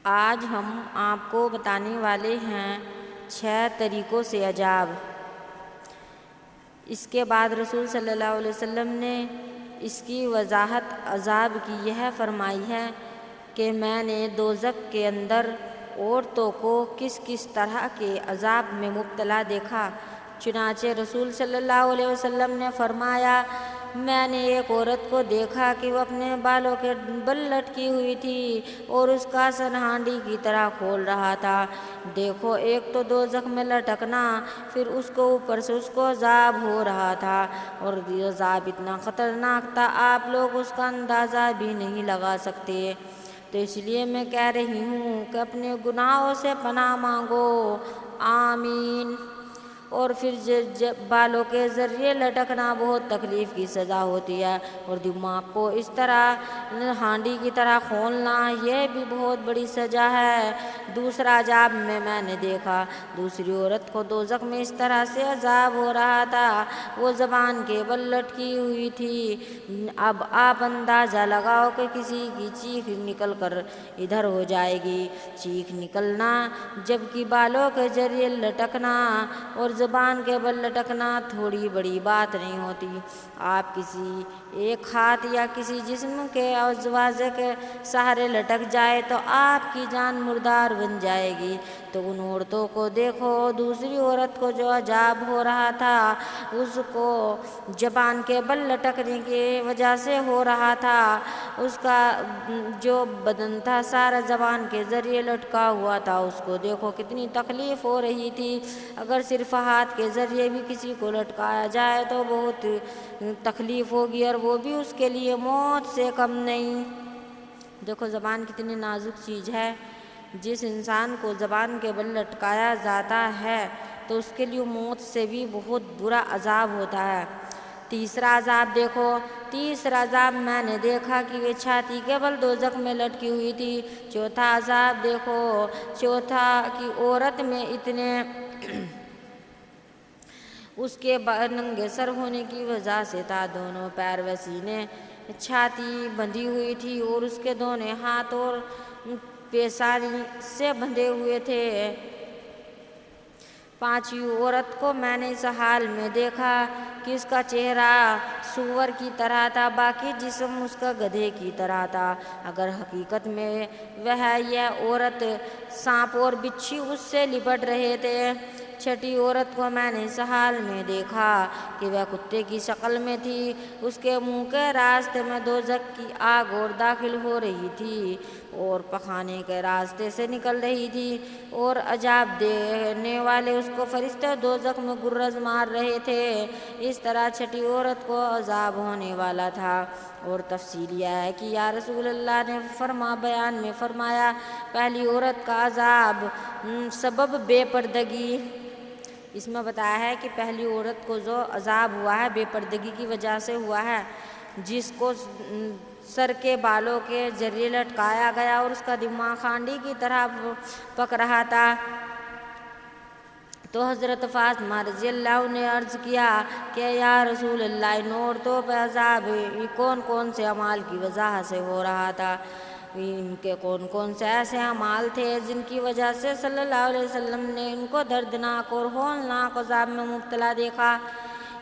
آج ہم آپ کو بتانے والے ہیں 6 طریقوں سے عذاب۔ اس کے بعد رسول صلی اللہ علیہ وسلم نے اس کی وضاحت عذاب کی یہ فرمائی ہے کہ میں نے دوزخ کے اندر عورتوں کو کس کس طرح کے عذاب میں مبتلا دیکھا۔ چنانچہ رسول صلی اللہ علیہ وسلم نے فرمایا، میں نے ایک عورت کو دیکھا کہ وہ اپنے بالوں کے بل لٹکی ہوئی تھی اور اس کا سر ہانڈی کی طرح کھول رہا تھا۔ دیکھو، ایک تو دوزخ میں لٹکنا، پھر اس کو اوپر سے اس کو عذاب ہو رہا تھا، اور یہ عذاب اتنا خطرناک تھا آپ لوگ اس کا اندازہ بھی نہیں لگا سکتے۔ تو اس لیے میں کہہ رہی ہوں کہ اپنے گناہوں سے پناہ مانگو، آمین۔ اور پھر بالوں کے ذریعے لٹکنا بہت تکلیف کی سزا ہوتی ہے، اور دماغ کو اس طرح ہانڈی کی طرح کھولنا یہ بھی بہت بڑی سزا ہے۔ دوسرا عذاب میں نے دیکھا، دوسری عورت کو دوزخ میں اس طرح سے عذاب ہو رہا تھا، وہ زبان کے بل لٹکی ہوئی تھی۔ اب آپ اندازہ لگاؤ کہ کسی کی چیخ نکل کر ادھر ہو جائے گی۔ چیخ نکلنا، جبکہ بالوں کے ذریعے لٹکنا اور زبان کے بل لٹکنا تھوڑی بڑی بات نہیں ہوتی۔ آپ کسی ایک ہاتھ یا کسی جسم کے اعضاء کے سہارے لٹک جائے تو آپ کی جان مردار بن جائے گی۔ تو ان عورتوں کو دیکھو، دوسری عورت کو جو عذاب ہو رہا تھا اس کو زبان کے بل لٹکنے کی وجہ سے ہو رہا تھا، اس کا جو بدن تھا سارا زبان کے ذریعے لٹکا ہوا تھا، اس کو دیکھو کتنی تکلیف ہو رہی تھی۔ اگر صرف ہاتھ کے ذریعے بھی کسی کو لٹکایا جائے تو بہت تکلیف ہوگی، اور وہ بھی اس کے لیے موت سے کم نہیں۔ دیکھو زبان کتنی نازک چیز ہے، جس انسان کو زبان کے بل لٹکایا جاتا ہے تو اس کے لیے موت سے بھی بہت برا عذاب ہوتا ہے۔ تیسرا عذاب دیکھو، تیسرا عذاب میں نے دیکھا کہ وہ چھاتی کے بل دوزخ میں لٹکی ہوئی تھی۔ چوتھا عذاب دیکھو، چوتھا کہ عورت میں اتنے اس کے ننگے سر ہونے کی وجہ سے تھا، دونوں پیر و سینے چھاتی بندھی ہوئی تھی، اور اس کے دونوں ہاتھ اور پیشانی سے بندھے ہوئے تھے۔ پانچویں عورت کو میں نے اس حال میں دیکھا کہ اس کا چہرہ سور کی طرح تھا، باقی جسم اس کا گدھے کی طرح تھا، اگر حقیقت میں وہ یہ عورت سانپ اور بچھی اس سے لپٹ رہے تھے۔ چھٹی عورت کو میں نے اس حال میں دیکھا کہ وہ کتے کی شکل میں تھی، اس کے منہ کے راستے میں دوزخ کی آگ اور داخل ہو رہی تھی اور پخانے کے راستے سے نکل رہی تھی، اور عذاب دینے والے اس کو فرشتے دوزخ میں گرز مار رہے تھے۔ اس طرح چھٹی عورت کو عذاب ہونے والا تھا۔ اور تفصیل یہ ہے کہ یا رسول اللہ نے بیان میں فرمایا، پہلی عورت کا عذاب سبب بے پردگی۔ اس میں بتایا ہے کہ پہلی عورت کو جو عذاب ہوا ہے بے پردگی کی وجہ سے ہوا ہے، جس کو سر کے بالوں کے ذریعے لٹکایا گیا اور اس کا دماغ ہانڈی کی طرح پک رہا تھا۔ تو حضرت فاطمہ رضی اللہ عنہ نے عرض کیا کہ یا رسول اللہ، ان عورتوں پہ عذاب کون کون سے اعمال کی وجہ سے ہو رہا تھا؟ ان کے کون کون سے ایسے اعمال تھے جن کی وجہ سے صلی اللہ علیہ وسلم نے ان کو دردناک اور ہولناک عذاب میں مبتلا دیکھا؟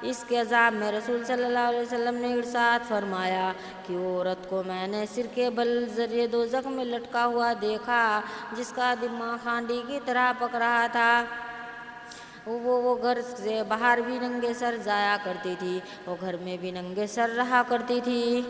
اس کے عذاب میں رسول صلی اللہ علیہ وسلم نے ارشاد فرمایا کہ عورت کو میں نے سر کے بل ذریعے دوزخ میں لٹکا ہوا دیکھا، جس کا دماغ ہانڈی کی طرح پک رہا تھا۔ وہ گھر سے باہر بھی ننگے سر جایا کرتی تھی، وہ گھر میں بھی ننگے سر رہا کرتی تھی۔